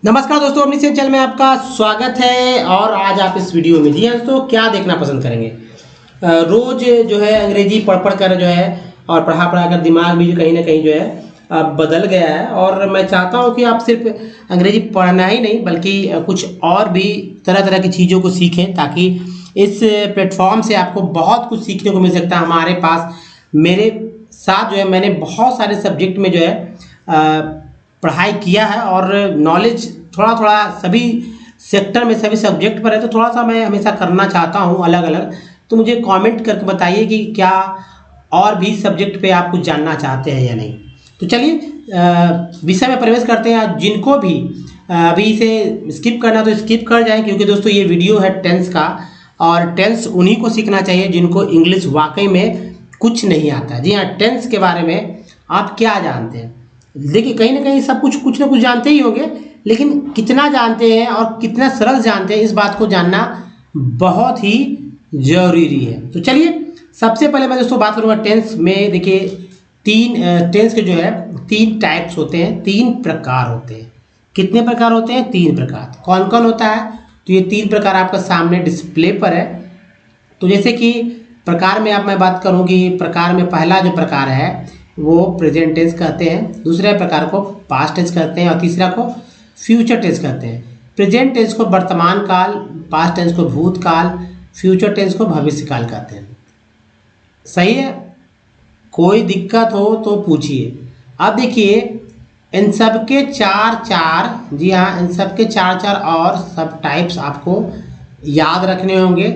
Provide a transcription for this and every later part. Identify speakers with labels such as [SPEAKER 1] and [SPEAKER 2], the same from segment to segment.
[SPEAKER 1] नमस्कार दोस्तों, अपनी चैनल में आपका स्वागत है। और आज आप इस वीडियो में जी हाँ दोस्तों क्या देखना पसंद करेंगे। रोज जो है अंग्रेजी पढ़ पढ़ कर जो है और पढ़ा पढ़ा कर दिमाग भी कहीं ना कहीं जो है बदल गया है। और मैं चाहता हूं कि आप सिर्फ अंग्रेजी पढ़ना ही नहीं बल्कि कुछ और भी तरह तरह की चीज़ों को सीखें, ताकि इस प्लेटफॉर्म से आपको बहुत कुछ सीखने को मिल सकता है। हमारे पास मेरे साथ जो है मैंने बहुत सारे सब्जेक्ट में जो है पढ़ाई किया है और नॉलेज थोड़ा थोड़ा सभी सेक्टर में सभी सब्जेक्ट पर है, तो थोड़ा सा मैं हमेशा करना चाहता हूँ अलग अलग। तो मुझे कमेंट करके बताइए कि क्या और भी सब्जेक्ट पे आप कुछ जानना चाहते हैं या नहीं। तो चलिए विषय में प्रवेश करते हैं। जिनको भी अभी इसे स्किप करना तो स्किप कर जाएं, क्योंकि दोस्तों ये वीडियो है टेंस का, और टेंस उन्हीं को सीखना चाहिए जिनको इंग्लिश वाकई में कुछ नहीं आता। जी हाँ, टेंस के बारे में आप क्या जानते हैं। देखिए कहीं ना कहीं सब कुछ ना कुछ जानते ही होंगे, लेकिन कितना जानते हैं और कितना सरल जानते हैं, इस बात को जानना बहुत ही जरूरी है। तो चलिए सबसे पहले मैं दोस्तों बात करूंगा टेंस में। देखिए टेंस के जो है तीन टाइप्स होते हैं, तीन प्रकार होते हैं। कितने प्रकार होते हैं? तीन प्रकार। कौन कौन होता है? तो ये तीन प्रकार आपका सामने डिस्प्ले पर है। तो जैसे कि प्रकार में मैं बात करूं कि प्रकार में पहला जो प्रकार है वो प्रेजेंट टेंस कहते हैं, दूसरे प्रकार को पास्ट टेंस कहते हैं और तीसरा को फ्यूचर टेंस कहते हैं। प्रेजेंट टेंस को वर्तमान काल, पास्ट टेंस को भूतकाल, फ्यूचर टेंस को भविष्य काल कहते हैं। सही है? कोई दिक्कत हो तो पूछिए। अब देखिए इन सब के जी हाँ, इन सब के चार और सब टाइप्स आपको याद रखने होंगे।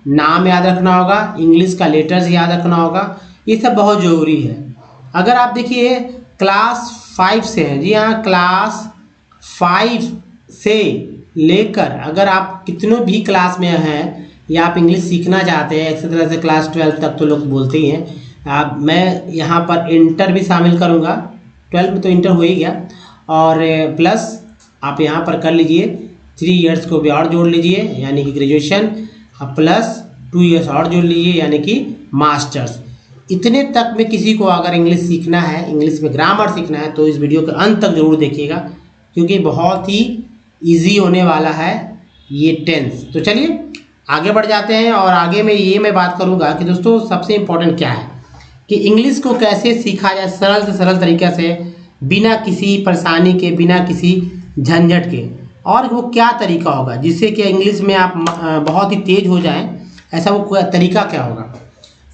[SPEAKER 1] नाम याद रखना होगा, इंग्लिश का लेटर्स याद रखना होगा, ये सब बहुत ज़रूरी है। अगर आप देखिए क्लास 5 से हैं, जी हाँ क्लास 5 से लेकर अगर आप कितनों भी क्लास में हैं या आप इंग्लिश सीखना चाहते हैं, इसी तरह से क्लास 12 तक तो लोग बोलते ही हैं। मैं यहाँ पर इंटर भी शामिल करूँगा। 12 में तो इंटर हो ही गया, और प्लस आप यहाँ पर कर लीजिए 3 इयर्स को भी और जोड़ लीजिए यानी कि ग्रेजुएशन, प्लस 2 इयर्स और जोड़ लीजिए यानी कि मास्टर्स। इतने तक में किसी को अगर इंग्लिश सीखना है, इंग्लिश में ग्रामर सीखना है, तो इस वीडियो के अंत तक जरूर देखिएगा, क्योंकि बहुत ही इजी होने वाला है ये टेंस। तो चलिए आगे बढ़ जाते हैं। और आगे में ये मैं बात करूँगा कि दोस्तों सबसे इम्पोर्टेंट क्या है कि इंग्लिश को कैसे सीखा जाए सरल से सरल तरीके से, बिना किसी परेशानी के, बिना किसी झंझट के। और वो क्या तरीका होगा जिससे कि इंग्लिश में आप बहुत ही तेज हो जाएं, ऐसा वो तरीका क्या होगा।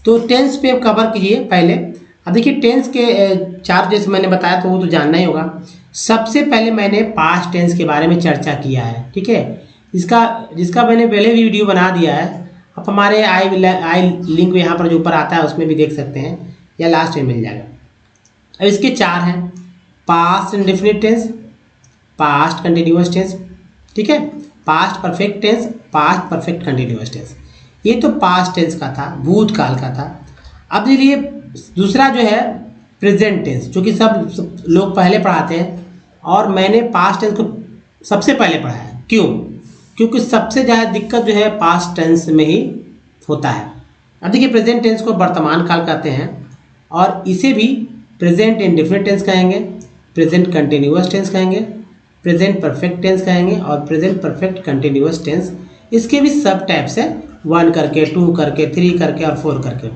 [SPEAKER 1] तो टेंस पे कवर कीजिए पहले। अब देखिए टेंस के 4 जैसे मैंने बताया तो वो तो जानना ही होगा। सबसे पहले मैंने पास्ट टेंस के बारे में चर्चा किया है, ठीक है, जिसका मैंने पहले भी वीडियो बना दिया है। आप हमारे आई लिंक यहाँ पर जो ऊपर आता है उसमें भी देख सकते हैं, या लास्ट में मिल जाएगा। अब इसके 4 हैं, past indefinite tense, past continuous tense, ठीक है, past perfect tense, past perfect continuous tense. ये तो पास्ट टेंस का था, भूतकाल का था। अब देखिए दूसरा जो है प्रेजेंट टेंस, जो कि सब लोग पहले पढ़ाते हैं, और मैंने पास्ट टेंस को सबसे पहले पढ़ा है। क्यों? क्योंकि सबसे ज़्यादा दिक्कत जो है पास्ट टेंस में ही होता है। अब देखिए प्रेजेंट टेंस को वर्तमान काल कहते हैं, और इसे भी प्रेजेंट इंडेफिनिट टेंस कहेंगे, प्रेजेंट कंटिन्यूअस टेंस कहेंगे, प्रेजेंट परफेक्ट टेंस कहेंगे, और प्रेजेंट परफेक्ट कंटिन्यूअस टेंस। इसके भी सब टाइप्स हैं, 1 करके, 2 करके, 3 करके और 4 करके।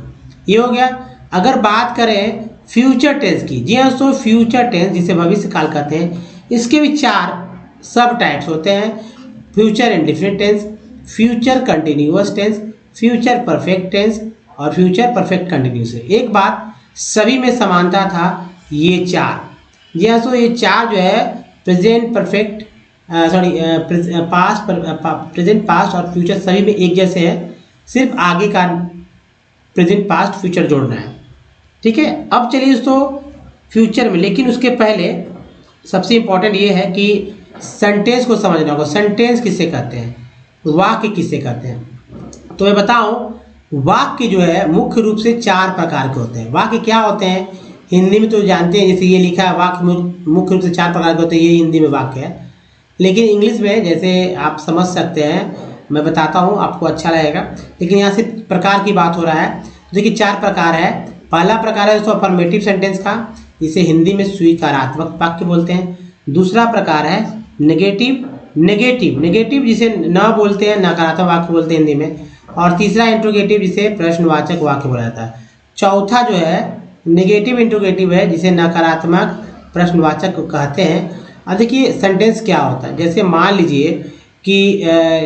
[SPEAKER 1] ये हो गया। अगर बात करें फ्यूचर टेंस की, जी हाँ दोस्तों फ्यूचर टेंस जिसे भविष्य काल कहते हैं, इसके भी 4 सब टाइप्स होते हैं। Future indefinite tense, future continuous tense, future perfect tense और फ्यूचर परफेक्ट कंटिन्यूअस। एक बात सभी में समानता था, ये 4। जी हाँ दोस्तों ये 4 जो है प्रेजेंट परफेक्ट प्रेजेंट पास्ट और फ्यूचर सभी में एक जैसे है, सिर्फ आगे का प्रेजेंट पास्ट फ्यूचर जोड़ना है, ठीक है। अब चलिए दोस्तों फ्यूचर में, लेकिन उसके पहले सबसे इम्पोर्टेंट ये है कि सेंटेंस को समझना होगा। सेंटेंस किसे कहते हैं, वाक्य किसे कहते हैं। तो मैं बताऊं वाक्य जो है मुख्य रूप से 4 प्रकार के होते हैं। वाक्य क्या होते हैं हिंदी में तो जानते हैं, जैसे ये लिखा है वाक्य मुख्य रूप से 4 प्रकार के होते हैं, ये हिंदी में वाक्य है। लेकिन इंग्लिश में जैसे आप समझ सकते हैं, मैं बताता हूँ आपको अच्छा लगेगा, लेकिन यहाँ सिर्फ प्रकार की बात हो रहा है। देखिए 4 प्रकार है। पहला प्रकार है दोस्तों अफर्मेटिव सेंटेंस का, जिसे हिंदी में स्वीकारात्मक वाक्य बोलते हैं। दूसरा प्रकार है नेगेटिव नेगेटिव नेगेटिव जिसे न बोलते हैं, नकारात्मक वाक्य बोलते हैं हिंदी में। और तीसरा इंट्रोगेटिव जिसे प्रश्नवाचक वाक्य बोला जाता है। चौथा जो है नेगेटिव इंट्रोगेटिव है जिसे नकारात्मक प्रश्नवाचक कहते हैं। अब देखिए सेंटेंस क्या होता है, जैसे मान लीजिए कि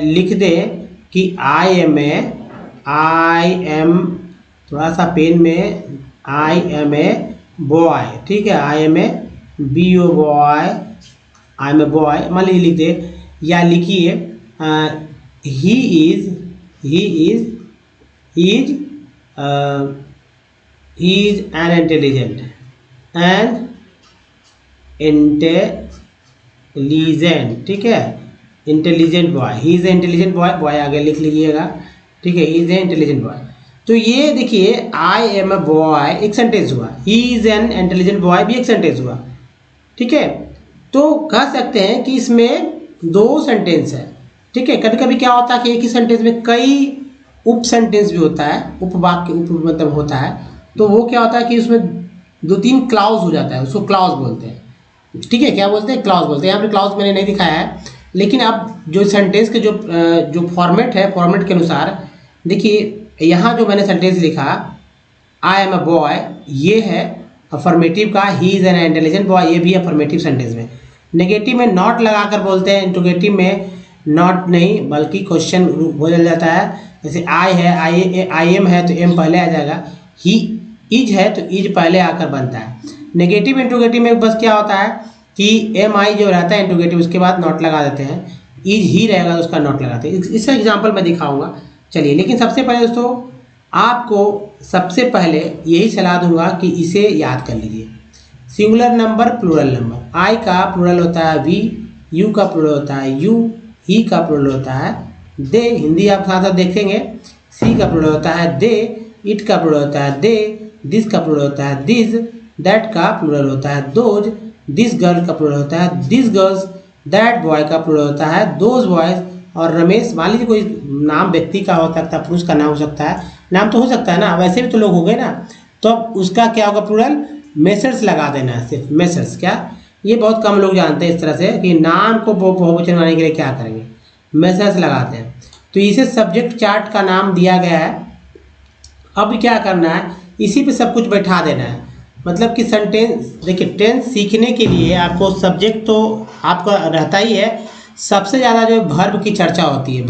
[SPEAKER 1] लिख दें कि आई एम थोड़ा सा पेन में, आई एम ए बॉय, ठीक है, I am a B O boy, I am a boy मान लीजिए लिख दे। या लिखिए ही इज एन इंटेलिजेंट ठीक है, intelligent boy, he is a intelligent boy, boy आगे लिख लीजिएगा, ठीक है, he is a intelligent boy. तो ये देखिए आई एम ए बॉय एक सेंटेंस हुआ, he is an intelligent boy भी एक सेंटेंस हुआ, ठीक है। तो कह सकते हैं कि इसमें दो सेंटेंस है, ठीक है। कभी कभी क्या होता है कि एक ही सेंटेंस में कई उप सेंटेंस भी होता है, उपवाक्य उप मतलब होता है, तो वो क्या होता है कि उसमें 2-3 क्लाउज हो जाता है, उसको क्लाउज बोलते हैं, ठीक है। क्या बोलते हैं? क्लाउज बोलते हैं। यहाँ पे क्लाउज मैंने नहीं दिखाया है, लेकिन अब जो सेंटेंस के जो फॉर्मेट है, फॉर्मेट के अनुसार देखिए यहाँ जो मैंने सेंटेंस लिखा आई एम अ बॉय, ये है अफर्मेटिव का, he is an intelligent boy, ये भी अफर्मेटिव सेंटेंस में। नेगेटिव में नॉट लगाकर बोलते हैं, इंट्रोगेटिव में नॉट नहीं बल्कि क्वेश्चन बोला जाता है। जैसे आई है, आई एम है तो एम पहले आ जाएगा, ही इज है तो इज पहले आकर बनता है। नेगेटिव इंट्रोगेटिव में बस क्या होता है कि एम आई जो रहता है इंट्रोगेटिव, उसके बाद नॉट लगा देते हैं, इज ही रहेगा तो उसका नॉट लगाते हैं। इसका एग्जाम्पल मैं दिखाऊंगा, चलिए। लेकिन सबसे पहले दोस्तों आपको सबसे पहले यही सलाह दूंगा कि इसे याद कर लीजिए। Singular number, plural number. I का प्लूरल होता है वी, यू का प्लूरल होता है यू, ही का प्लूरल होता है दे, हिंदी आप साथ साथ देखेंगे। सी का प्लूरल होता है दे, इट का प्लूरल होता है दे, दिस का प्लूरल होता है दिस, दैट का प्लूरल होता है दोज, दिस गर्ल का प्लूरल होता है दिस गर्ल्स, दैट बॉय का प्लूरल होता है दोज बॉयज। और रमेश मान लीजिए कोई नाम व्यक्ति का हो सकता है, पुरुष का नाम हो सकता है, नाम तो हो सकता है ना, वैसे भी तो लोग हो गए ना, तो अब उसका क्या होगा प्लूरल, मेसर्स लगा देना है, सिर्फ मेसर्स। क्या ये बहुत कम लोग जानते हैं इस तरह से कि नाम को बहुवचन बनाने के लिए क्या करेंगे, मेसर्स लगाते हैं। तो इसे सब्जेक्ट चार्ट का नाम दिया गया है। अब क्या करना है, इसी पे सब कुछ बैठा देना है। मतलब कि सेंटेंस देखिए, टेंस सीखने के लिए आपको सब्जेक्ट तो आपका रहता ही है, सबसे ज़्यादा जो भर्ब की चर्चा होती है,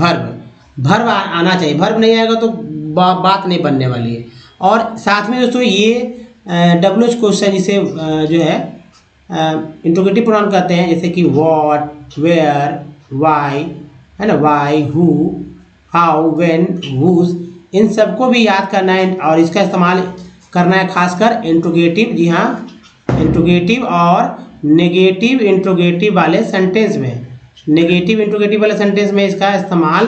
[SPEAKER 1] भर्ब आना चाहिए। भर्ब नहीं आएगा तो बात नहीं बनने वाली है। और साथ में दोस्तों ये WH क्वेश्चन जिसे जो है इंट्रोगेटिव प्रोनाउन कहते हैं, जैसे कि व्हाट, वेयर, वाई, है ना, why, who, how, when, whose, इन सबको भी याद करना है और इसका इस्तेमाल करना है खासकर इंट्रोगेटिव, जी हाँ, इंट्रोगेटिव और नेगेटिव इंट्रोगेटिव वाले सेंटेंस में। नेगेटिव इंट्रोगेटिव वाले सेंटेंस में इसका इस्तेमाल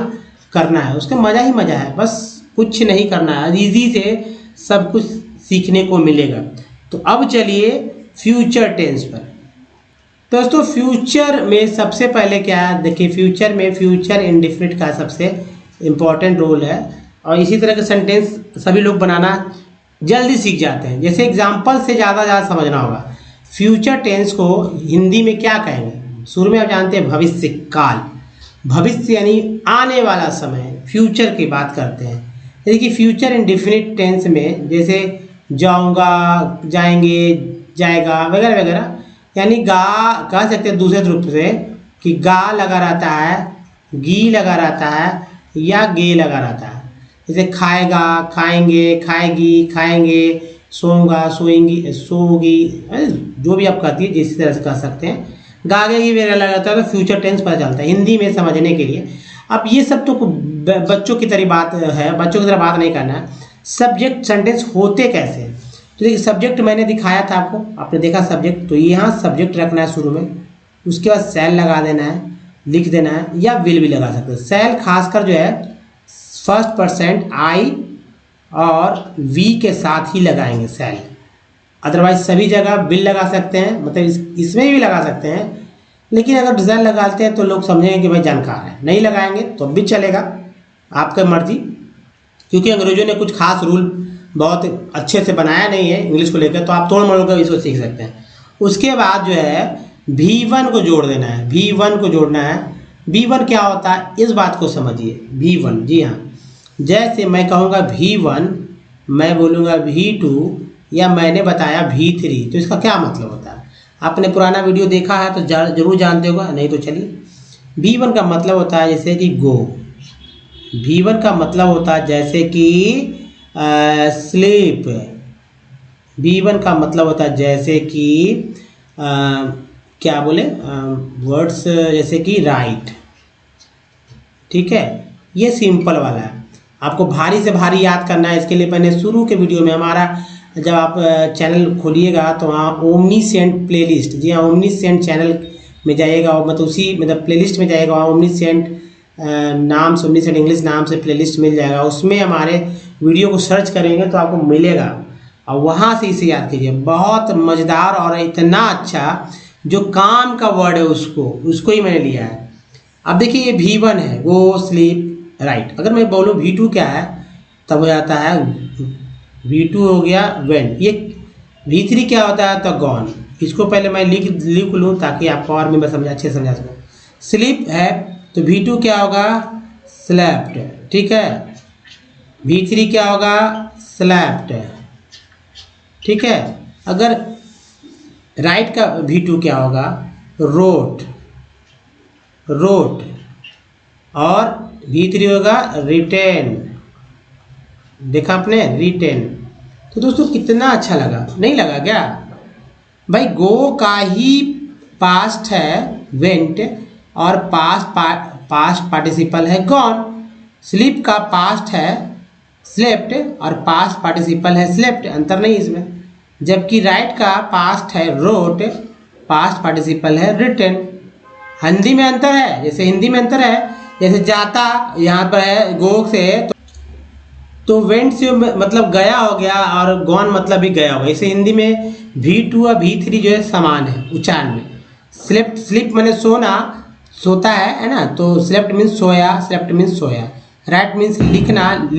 [SPEAKER 1] करना है, उसका मज़ा ही मज़ा है, बस कुछ नहीं करना है, इजी से सब कुछ सीखने को मिलेगा। तो अब चलिए फ्यूचर टेंस पर। दोस्तों फ्यूचर में सबसे पहले क्या है, देखिए फ्यूचर में फ्यूचर इंडेफिनिट का सबसे इम्पॉर्टेंट रोल है और इसी तरह के सेंटेंस सभी लोग बनाना जल्दी सीख जाते हैं। जैसे एग्जाम्पल से ज़्यादा समझना होगा। फ्यूचर टेंस को हिंदी में क्या कहेंगे, शुरू में आप जानते हैं भविष्य काल, भविष्य यानी आने वाला समय, फ्यूचर की बात करते हैं। देखिए फ्यूचर इंडेफिनिट टेंस में जैसे जाऊंगा, जाएंगे, जाएगा वगैरह वगैरह, यानी गा कह सकते हैं दूसरे रूप से कि गा लगा रहता है, गी लगा रहता है या गे लगा रहता है। जैसे खाएगा, खाएंगे, खाएगी, खाएंगे, सोऊंगा, सोएंगी, सोगी, जो भी आप कहती है जिस तरह से कह सकते हैं। गागेगी वगैरह लगा रहता है तो फ्यूचर टेंस पता चलता है हिंदी में समझने के लिए। अब ये सब तो बच्चों की तरह बात है, बच्चों की तरह बात नहीं करना है। सब्जेक्ट सेंटेंस होते कैसे, तो देखिए सब्जेक्ट मैंने दिखाया था आपको, आपने देखा सब्जेक्ट, तो यहाँ सब्जेक्ट रखना है शुरू में, उसके बाद सेल लगा देना है, लिख देना है, या विल भी लगा सकते हैं। सेल खासकर जो है फर्स्ट पर्सन आई और वी के साथ ही लगाएंगे सेल, अदरवाइज सभी जगह विल लगा सकते हैं, मतलब इसमें भी लगा सकते हैं, लेकिन अगर सेल लगाते हैं तो लोग समझेंगे कि भाई जानकार है। नहीं लगाएंगे तो भी चलेगा, आपका मर्जी, क्योंकि अंग्रेजों ने कुछ खास रूल बहुत अच्छे से बनाया नहीं है इंग्लिश को लेकर, तो आप तोड़ मरोड़ कर इसको सीख सकते हैं। उसके बाद जो है V1 को जोड़ देना है, V1 को जोड़ना है। V1 क्या होता है इस बात को समझिए। V1, जी हाँ, जैसे मैं कहूँगा V1, मैं बोलूँगा V2 या मैंने बताया V3, तो इसका क्या मतलब होता है? आपने पुराना वीडियो देखा है तो जरूर जानते होगा, नहीं तो चलिए। V1 का मतलब होता है जैसे कि गो, V1 का मतलब होता है जैसे कि स्लीप, V1 का मतलब होता है जैसे कि क्या बोले वर्ड्स जैसे कि राइट, ठीक है। ये सिंपल वाला है, आपको भारी से भारी याद करना है। इसके लिए मैंने शुरू के वीडियो में हमारा, जब आप चैनल खोलिएगा तो वहाँ ओमनीसेंट प्लेलिस्ट, जी हाँ ओमनीसेंट चैनल में जाइएगा, और मतलब उसी मतलब प्लेलिस्ट में जाइएगा, वहाँ ओमनीसेंट नाम से, ओमनीसेंट इंग्लिश नाम से प्लेलिस्ट मिल जाएगा। उसमें हमारे वीडियो को सर्च करेंगे तो आपको मिलेगा, और वहाँ से इसे याद कीजिए। बहुत मज़ेदार और इतना अच्छा, जो काम का वर्ड है उसको ही मैंने लिया है। अब देखिए ये V1 है, वो स्लीप राइट। अगर मैं बोलूँ V2 क्या है, तब हो जाता है V2 हो गया वेन। ये V3 क्या होता है, तो गॉन। इसको पहले मैं लिख लूँ ताकि आपको और मैं अच्छे से समझा सकूँ। स्लीप है तो V2 क्या होगा, स्लेप्ट, ठीक है। V3 क्या होगा, स्लेप्ट, ठीक है। अगर राइट का V2 क्या होगा, रोट, और V3 होगा रिटेन। देखा आपने, रिटेन। तो दोस्तों कितना अच्छा लगा, नहीं लगा क्या भाई? गो का ही पास्ट है वेंट, और पास्ट पार्टिसिपल है गॉन। स्लीप का पास्ट है स्लेप्ट, और पास्ट पार्टिसिपल है स्लेप्ट, अंतर नहीं इसमें। जबकि राइट का पास्ट है रोट, पास्ट पार्टिसिपल है रिटन। हिंदी में अंतर है, जैसे हिंदी में अंतर है, जैसे जाता यहाँ पर है गो से, तो वेंट से मतलब गया हो गया, और गॉन मतलब भी गया होगा। इसे हिंदी में V2 और V3 जो है समान है उच्चारण में। स्लिप मैंने सोना, सोता है ना, तो स्लेप्ट मीन्स सोया, स्लेप्ट मीन्स सोया। राइट मीन्स लिखना,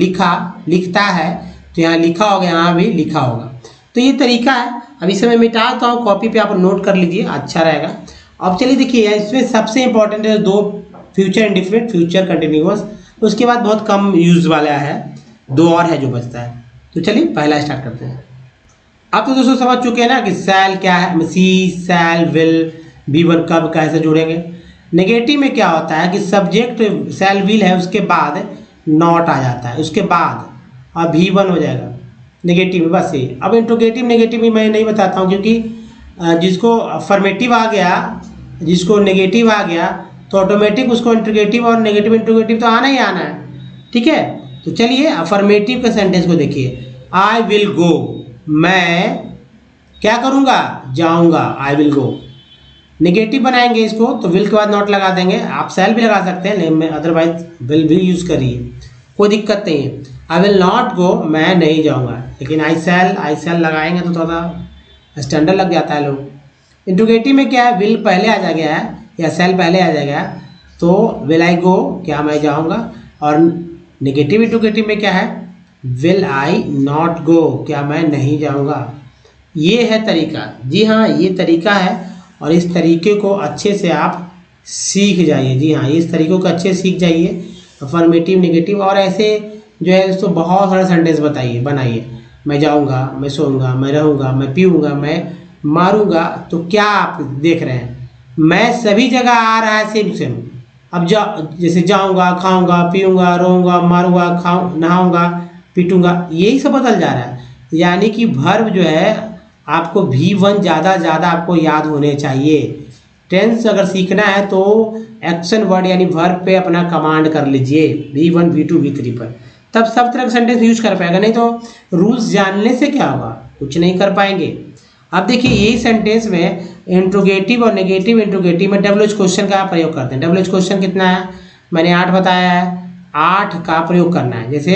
[SPEAKER 1] लिखता है, तो यहाँ लिखा होगा, यहाँ भी लिखा होगा। तो ये तरीका है। अब इसे मैं मिटाता हूँ, कॉपी पे आप नोट कर लीजिए, अच्छा रहेगा। अब चलिए देखिए, इसमें सबसे इंपॉर्टेंट है दो, फ्यूचर इंडिफिनिट, फ्यूचर कंटिन्यूअस। उसके बाद बहुत कम यूज वाला है, दो और है जो बचता है। तो चलिए पहला स्टार्ट करते हैं। आप तो दोस्तों समझ चुके हैं ना कि सैल क्या है, सी, सैल, विल, V1 कब कैसे जोड़ेंगे। नेगेटिव में क्या होता है कि सब्जेक्ट सैल विल है, उसके बाद नॉट आ जाता है, उसके बाद और V1 हो जाएगा नेगेटिव में, बस ये। अब इंट्रोगेटिव नेगेटिव में मैं नहीं बताता हूँ, क्योंकि जिसको अफर्मेटिव आ गया, जिसको नेगेटिव आ गया, तो ऑटोमेटिक उसको इंट्रोगेटिव और नेगेटिव इंट्रोगेटिव तो आना ही आना है, ठीक है। तो चलिए अफर्मेटिव के सेंटेंस को देखिए। आई विल गो, मैं क्या करूँगा, जाऊँगा, आई विल गो। नेगेटिव बनाएंगे इसको, तो विल के बाद नॉट लगा देंगे। आप सेल भी लगा सकते हैं, लेकिन अदरवाइज विल भी यूज़ करिए, कोई दिक्कत नहीं है। आई विल नॉट गो, मैं नहीं जाऊँगा, लेकिन आई सेल लगाएंगे तो थोड़ा स्टैंडर्ड लग जाता है लोग। इंट्रोगेटिव में क्या है, विल पहले आ जा गया है या सेल पहले आ जाएगा, तो विल आई गो, क्या मैं जाऊँगा। और नेगेटिव इंट्रोगेटिव में क्या है, विल आई नॉट गो, क्या मैं नहीं जाऊँगा। ये है तरीका, जी हाँ ये तरीका है, और इस तरीके को अच्छे से आप सीख जाइए। जी हाँ, इस तरीकों को अच्छे से सीख जाइए, अफर्मेटिव, नेगेटिव, और ऐसे जो है इसको बहुत सारे सेंटेंस बनाइए। मैं जाऊँगा, मैं सोऊंगा, मैं रहूँगा, मैं पीऊँगा, मैं मारूँगा। तो क्या आप देख रहे हैं, मैं सभी जगह आ रहा है सेम सेम। अब जैसे जाऊँगा, खाऊँगा, पीऊँगा, रहूँगा, मारूँगा, नहाऊँगा, पीटूँगा, यही सब बदल जा रहा है। यानी कि वर्ब जो है आपको V1 ज़्यादा आपको याद होने चाहिए। टेंस अगर सीखना है तो एक्शन वर्ड यानी वर्ब पे अपना कमांड कर लीजिए, V1, V2, V3 पर, तब सब तरह का सेंटेंस यूज कर पाएगा। नहीं तो रूल्स जानने से क्या होगा, कुछ नहीं कर पाएंगे। अब देखिए यही सेंटेंस में इंट्रोगेटिव और नेगेटिव इंट्रोगेटिव में WH क्वेश्चन का प्रयोग करते हैं। WH क्वेश्चन कितना है, मैंने 8 बताया है, 8 का प्रयोग करना है। जैसे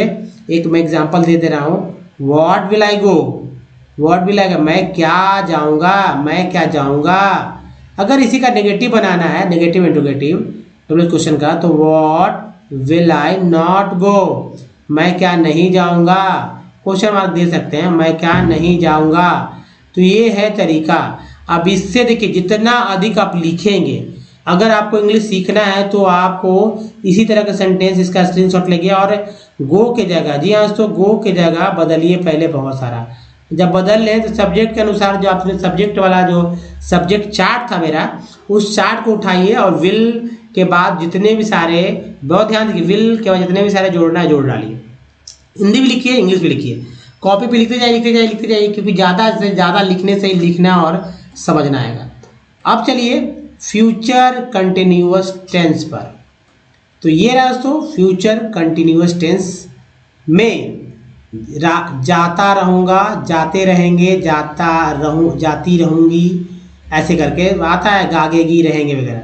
[SPEAKER 1] एक मैं एग्जाम्पल दे रहा हूँ, what will I go, what will I go, मैं क्या जाऊँगा, मैं क्या जाऊँगा। अगर इसी का नेगेटिव बनाना है, नेगेटिव इंट्रोगेटिव WH क्वेश्चन का, तो what will I not go, मैं क्या नहीं जाऊँगा, क्वेश्चन मार्क दे सकते हैं, मैं क्या नहीं जाऊँगा। तो ये है तरीका। अब इससे देखिए जितना अधिक आप लिखेंगे, अगर आपको इंग्लिश सीखना है तो आपको इसी तरह का सेंटेंस इसका स्क्रीनशॉट लेंगे और गो के जगह, जी हाँ दोस्तों, गो के जगह बदलिए पहले बहुत सारा। जब बदल लें तो सब्जेक्ट के अनुसार जो आपने सब्जेक्ट वाला जो सब्जेक्ट चार्ट था मेरा, उस चार्ट को उठाइए और विल के बाद जितने भी सारे, बहुत ध्यान दीजिए, विल के बाद जितने भी सारे जोड़ना है जोड़ डालिए। हिंदी भी लिखिए, इंग्लिश भी लिखिए, कॉपी पे लिखते जाइए, क्योंकि ज़्यादा से ज़्यादा लिखने से ही लिखना और समझना आएगा। अब चलिए फ्यूचर कंटिन्यूअस टेंस पर। तो ये रहा दोस्तों फ्यूचर कंटिन्यूअस टेंस में जाता रहूँगा, जाते रहेंगे, जाती रहूँगी, ऐसे करके आता है, गागेगी, रहेंगे वगैरह।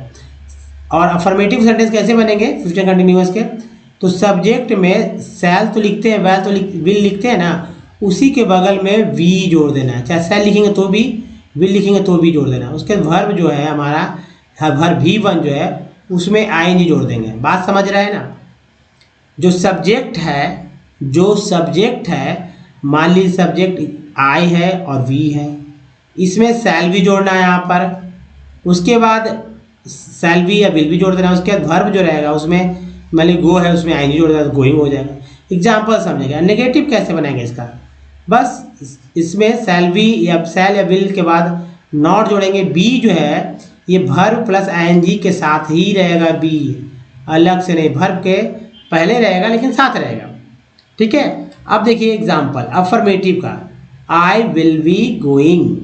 [SPEAKER 1] और अफर्मेटिव सेंटेंस कैसे बनेंगे फ्यूचर कंटिन्यूअस के? तो सब्जेक्ट में सैल तो लिखते हैं, वैल तो विल लिखते हैं ना, उसी के बगल में वी जोड़ देना है। चाहे सैल लिखेंगे तो भी, विल लिखेंगे तो भी जोड़ देना। उसके वर्ब जो है हमारा, वर्ब V1 जो है उसमें ing जोड़ देंगे। बात समझ रहे हैं ना? जो सब्जेक्ट है, मान लीजिए सब्जेक्ट आई है और वी है, इसमें सैल भी जोड़ना है यहाँ पर। उसके बाद सैल भी या विल भी जोड़ देना। उसके बाद वर्ब जो रहेगा उसमें मान लीजिए गो है, उसमें ing जोड़ देना तो गोइंग हो जाएगा। एग्जाम्पल समझेगा। नेगेटिव कैसे बनाएंगे इसका? बस इसमें सैल या विल के बाद नॉट जोड़ेंगे। बी जो है ये वर्ब प्लस ing के साथ ही रहेगा, बी अलग से नहीं, वर्ब के पहले रहेगा लेकिन साथ रहेगा। ठीक है। अब देखिए एग्जाम्पल अफर्मेटिव का, I will be going,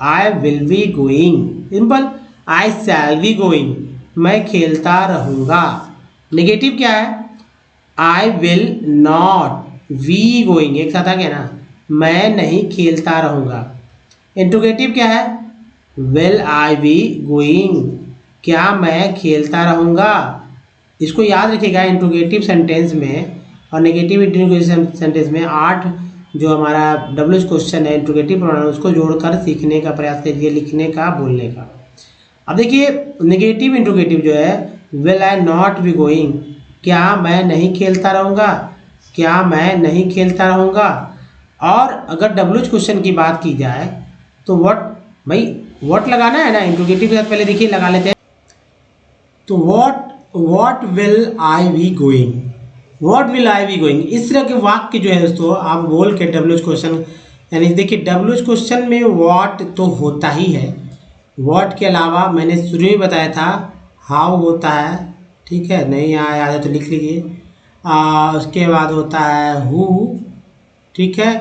[SPEAKER 1] I will be going. Simple, I shall be going, मैं खेलता रहूँगा। नेगेटिव क्या है? I will not we going, एक साथ आ गया ना, मैं नहीं खेलता रहूँगा। इंट्रोगेटिव क्या है? विल आई बी गोइंग, क्या मैं खेलता रहूँगा। इसको याद रखिएगा, इंट्रोगेटिव सेंटेंस में और नेगेटिव इंट्रोगेटिव सेंटेंस में 8 जो हमारा WH क्वेश्चन है इंट्रोगेटिव प्रोनाउन, उसको जोड़कर सीखने का प्रयास कीजिए, लिखने का, बोलने का। अब देखिए नेगेटिव इंट्रोगेटिव जो है, will I not be going, क्या मैं नहीं खेलता रहूँगा, क्या मैं नहीं खेलता रहूँगा। और अगर WH क्वेश्चन की बात की जाए तो व्हाट लगाना है ना इंट्रोगेटिव के साथ, पहले देखिए लगा लेते हैं। तो what will I be going, what will I be going, इस तरह के वाक्य जो है दोस्तों आप बोल के WH क्वेश्चन, यानी देखिए WH क्वेश्चन में व्हाट तो होता ही है, व्हाट के अलावा मैंने शुरू में बताया था हाउ होता है। ठीक है, नहीं यहाँ याद है तो लिख लीजिए। उसके बाद होता है हु। ठीक है,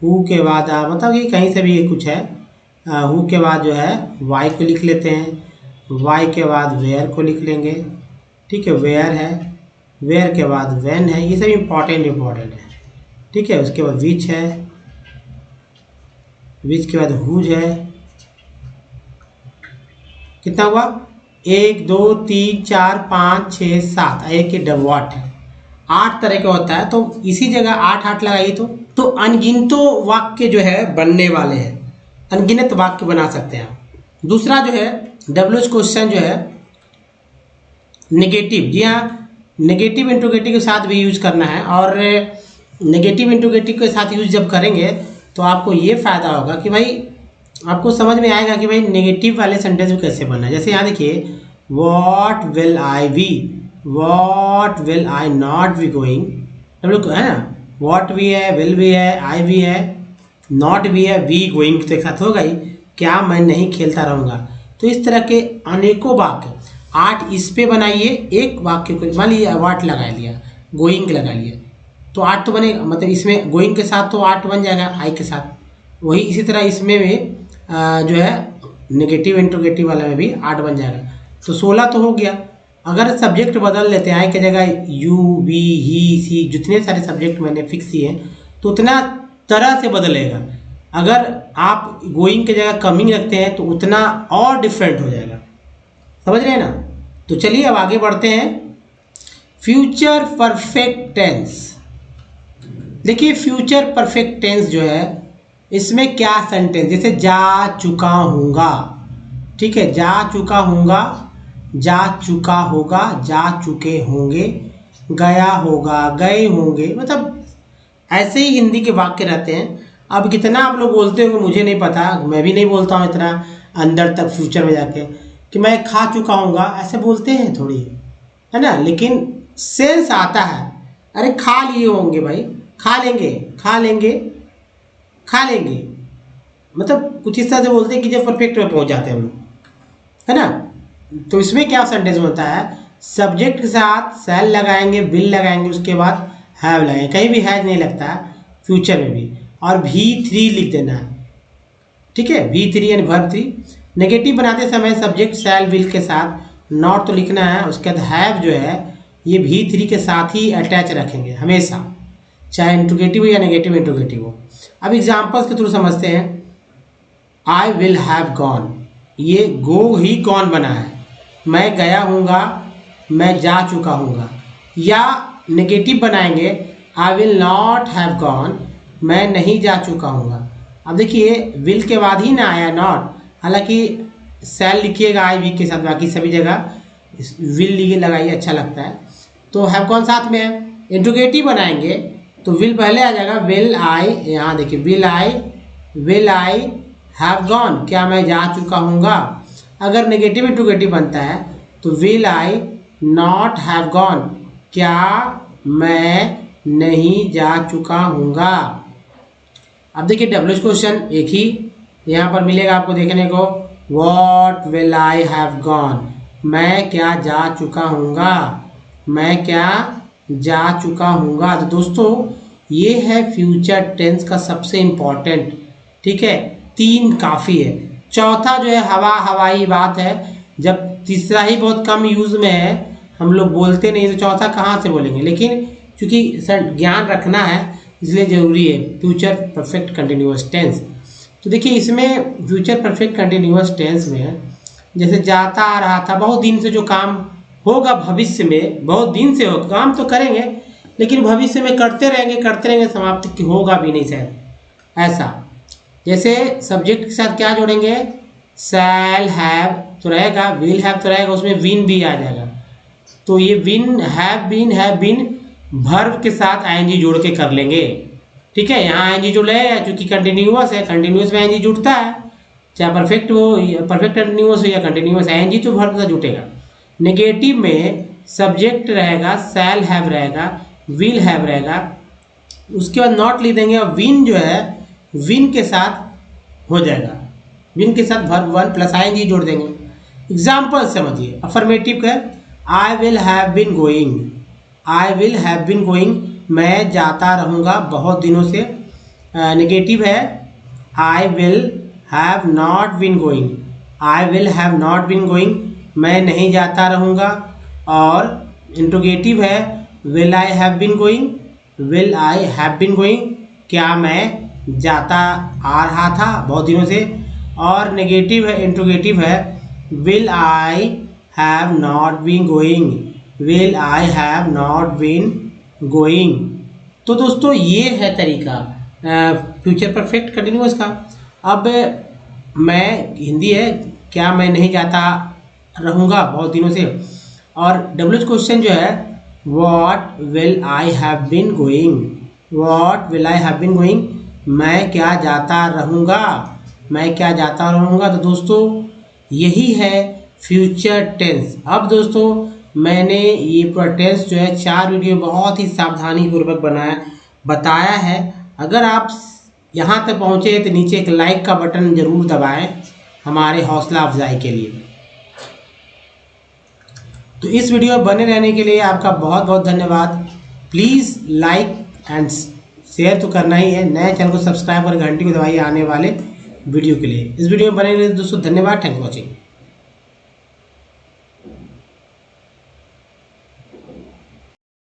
[SPEAKER 1] हु के बाद मतलब कि कहीं से भी कुछ है, हु के बाद जो है वाई को लिख लेते हैं, वाई के बाद वेयर को लिख लेंगे। ठीक है, वेयर है, वेयर के बाद व्हेन है, ये सब इम्पॉर्टेंट है। ठीक है, उसके बाद विच है, विच के बाद हुज है। कितना हुआ? 1 2 3 4 5 6 7, एक के व्हाट है, 8 तरह का होता है। तो इसी जगह 8 लगाइए तो अनगिनतों वाक्य जो है बनने वाले हैं, अनगिनत वाक्य बना सकते हैं। दूसरा जो है WH क्वेश्चन जो है नेगेटिव, जी हाँ, नेगेटिव इंट्रोगेटिव के साथ भी यूज करना है। और नेगेटिव इंट्रोगेटिव के साथ यूज जब करेंगे तो आपको ये फ़ायदा होगा कि भाई आपको समझ में आएगा कि भाई नेगेटिव वाले सेंटेंस में कैसे बनना है। जैसे यहाँ देखिए, what will I be, what will I not be going, है ना, व्हाट भी है, विल भी है, आई भी है, नॉट भी है, वी गोइंग तो एक साथ होगा ही, क्या मैं नहीं खेलता रहूँगा। तो इस तरह के अनेकों वाक्य 8 इस पे बनाइए। एक वाक्य को मान लीजिए व्हाट लगा लिया, गोइंग लगा लिया, तो 8 तो बनेगा, मतलब इसमें गोइंग के साथ तो 8 बन जाएगा आई के साथ। वही इसी तरह इसमें भी जो है नेगेटिव इंट्रोगेटिव वाला में भी 8 बन जाएगा, तो 16 तो हो गया। अगर सब्जेक्ट बदल लेते हैं, आई की जगह यू, वी, ही, सी, जितने सारे सब्जेक्ट मैंने फिक्स किए तो उतना तरह से बदलेगा। अगर आप गोइंग की जगह कमिंग रखते हैं तो उतना और डिफरेंट हो जाएगा। समझ रहे हैं ना? तो चलिए अब आगे बढ़ते हैं। Future perfect tense. देखिए फ्यूचर परफेक्ट टेंस जो है, इसमें क्या सेंटेंस, जैसे जा चुका हूँगा, ठीक है, जा चुका हूँगा, जा चुका होगा, जा चुके होंगे, गया होगा, गए होंगे, मतलब ऐसे ही हिंदी के वाक्य रहते हैं। अब कितना आप लोग बोलते हो मुझे नहीं पता, मैं भी नहीं बोलता हूँ इतना। अंदर तक फ्यूचर में जाके कि मैं खा चुका हूँगा, ऐसे बोलते हैं थोड़ी, है ना। लेकिन सेंस आता है, अरे खा लिए होंगे भाई, खा लेंगे खा लेंगे खा लेंगे, मतलब कुछ इस तरह से बोलते हैं कि जब परफेक्ट में पहुंच जाते हैं हम लोग, है ना। तो इसमें क्या सेंटेंस होता है, सब्जेक्ट के साथ शैल लगाएंगे, विल लगाएंगे, उसके बाद हैव लगाएंगे, कहीं भी हैज नहीं लगता है फ्यूचर में भी, और V3 लिख देना है, ठीक है। V3 यानी वर्ब 3। नेगेटिव बनाते समय सब्जेक्ट शैल विल के साथ नॉट तो लिखना है, उसके बाद हैव जो है ये V3 के साथ ही अटैच रखेंगे हमेशा, चाहे इंट्रोगेटिव हो या नेगेटिव इंट्रोगेटिव हो। अब एग्जाम्पल्स के थ्रू समझते हैं। आई विल हैव गॉन, ये गो ही गॉन बना है, मैं गया हूँगा, मैं जा चुका हूँगा। या नेगेटिव बनाएंगे, आई विल नॉट हैव गॉन, मैं नहीं जा चुका हूँगा। अब देखिए विल के बाद ही ना आया नॉट, हालांकि शैल लिखिएगा आई वी के साथ, बाकी सभी जगह विल लगाइए, अच्छा लगता है। तो हैव गॉन साथ में है। इंट्रोगेटिव बनाएंगे तो विल पहले आ जाएगा, विल आई, यहाँ देखिए विल आई हैव गॉन, क्या मैं जा चुका हूँगा। अगर नेगेटिव इंट्रोगेटिव बनता है तो will I not have gone, क्या मैं नहीं जा चुका हूँगा। अब देखिए डब्ल्यूएच क्वेश्चन एक ही यहाँ पर मिलेगा आपको देखने को, what will I have gone, मैं क्या जा चुका हूँगा, मैं क्या जा चुका हूँगा। तो दोस्तों ये है फ्यूचर टेंस का सबसे इम्पोर्टेंट, ठीक है। 3 काफ़ी है, चौथा जो है हवाई बात है, जब तीसरा ही बहुत कम यूज़ में है, हम लोग बोलते नहीं, तो चौथा कहाँ से बोलेंगे। लेकिन चूँकि सर ज्ञान रखना है इसलिए ज़रूरी है फ्यूचर परफेक्ट कंटिन्यूअस टेंस। तो देखिए इसमें फ्यूचर परफेक्ट कंटिन्यूअस टेंस में जैसे जाता आ रहा था, बहुत दिन से जो काम होगा भविष्य में, बहुत दिन से हो काम तो करेंगे लेकिन भविष्य में करते रहेंगे, समाप्त होगा भी नहीं शायद, ऐसा। जैसे सब्जेक्ट के साथ क्या जोड़ेंगे, शैल हैव तो रहेगा, विल हैव तो रहेगा, उसमें विन भी आ जाएगा। तो ये विन हैव बीन वर्ब के साथ आईएनजी जोड़ के कर लेंगे, ठीक है। यहाँ आईएनजी जुड़ है क्योंकि कंटिन्यूअस है, कंटिन्यूअस में आईएनजी जुड़ता है, चाहे परफेक्ट हो, परफेक्ट कंटिन्यूअस हो या कंटिन्यूअस, आईएनजी तो वर्ब का जुटेगा। नेगेटिव में सब्जेक्ट रहेगा, शैल हैव रहेगा, विल हैव रहेगा, उसके बाद नॉट लिख देंगे, और विन जो है विन के साथ हो जाएगा, विन के साथ वर्ब 1 प्लस आईएनजी जोड़ देंगे। एग्जाम्पल समझिए, अफर्मेटिव का I will have been going, I will have been going, मैं जाता रहूँगा बहुत दिनों से। नेगेटिव है I will have not been going, I will have not been going, मैं नहीं जाता रहूँगा। और इंट्रोगेटिव है will I have been going, will I have been going, क्या मैं जाता आ रहा था बहुत दिनों से। और नेगेटिव है इंट्रोगेटिव है will I have not been going, will I have not been going. तो दोस्तों ये है तरीका फ्यूचर परफेक्ट कंटिन्यूअस का। अब मैं हिंदी है, क्या मैं नहीं जाता रहूँगा बहुत दिनों से। और डब्ल्यूएच क्वेश्चन जो है what will I have been going, what will I have been going, मैं क्या जाता रहूँगा, मैं क्या जाता रहूँगा। तो दोस्तों यही है फ्यूचर टेंस। अब दोस्तों मैंने ये पूरा टेंस जो है 4 वीडियो बहुत ही सावधानी पूर्वक बताया है। अगर आप यहाँ तक पहुँचे तो नीचे एक लाइक का बटन ज़रूर दबाएं हमारे हौसला अफजाई के लिए। तो इस वीडियो में बने रहने के लिए आपका बहुत बहुत धन्यवाद। प्लीज़ लाइक एंड शेयर तो करना ही है, नए चैनल को सब्सक्राइब और घंटी को दबाइए आने वाले वीडियो के लिए। इस वीडियो में बने रहिए दोस्तों, धन्यवाद, थैंक यू वॉचिंग।